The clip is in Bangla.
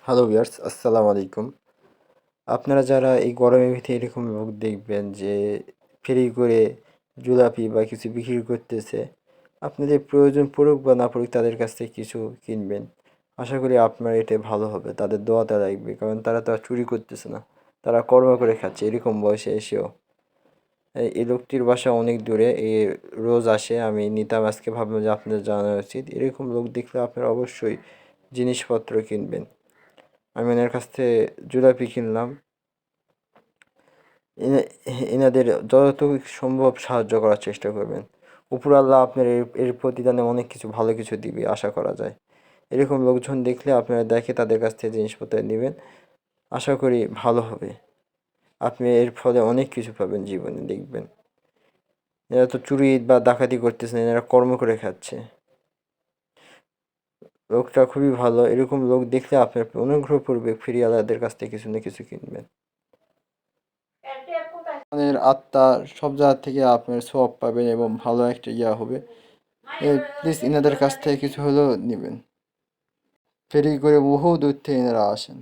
হ্যালো ভিউয়ার্স, আসসালামু আলাইকুম। আপনারা যারা এই গরমের ভিতরে এরকম লোক দেখবেন যে ফেরি করে জুলাপি বা কিছু বিক্রি করতেছে, আপনাদের প্রয়োজন পড়ুক বা না পড়ুক তাদের কাছ থেকে কিছু কিনবেন। আশা করি আপনার এটা ভালো হবে, তাদের দোয়াটা রাখবে, কারণ তারা তো আর চুরি করতেছে না, তারা কর্ম করে খাচ্ছে এরকম বয়সে এসেও। এই লোকটির বাসা অনেক দূরে, রোজ আসে, আমি নিতাম, আজকে ভাবলাম যে আপনাদের জানা উচিত। এরকম লোক দেখলে আপনারা অবশ্যই জিনিসপত্র কিনবেন। আমি এনার কাছ থেকে জুলাপি কিনলাম। এনাদের যতটুকু সম্ভব সাহায্য করার চেষ্টা করবেন। উপরআল্লাহ আপনার এর প্রতিদানে অনেক কিছু ভালো কিছু দিবে আশা করা যায়। এরকম লোকজন দেখলে আপনারা দেখে তাদের কাছ থেকে জিনিসপত্র নেবেন। আশা করি ভালো হবে। আপনি এর ফলে অনেক কিছু পাবেন জীবনে, দেখবেন। এরা তো চুরি বা ডাকাতি করতেছে না, এরা কর্ম করে খাচ্ছে। লোকটা খুবই ভালো। এরকম লোক দেখলে আপনার অনুগ্রহপূর্বক ফেরিওয়ালাদের কাছ থেকে কিছু না কিছু কিনবেন। আপনার আত্মা সব জায়গা থেকে আপনার সওয়াব পাবেন এবং ভালো একটা হবে। প্লিজ এনাদের কাছ থেকে কিছু হলেও নেবেন। ফেরি করে বহু দূর থেকে এনারা আসেন।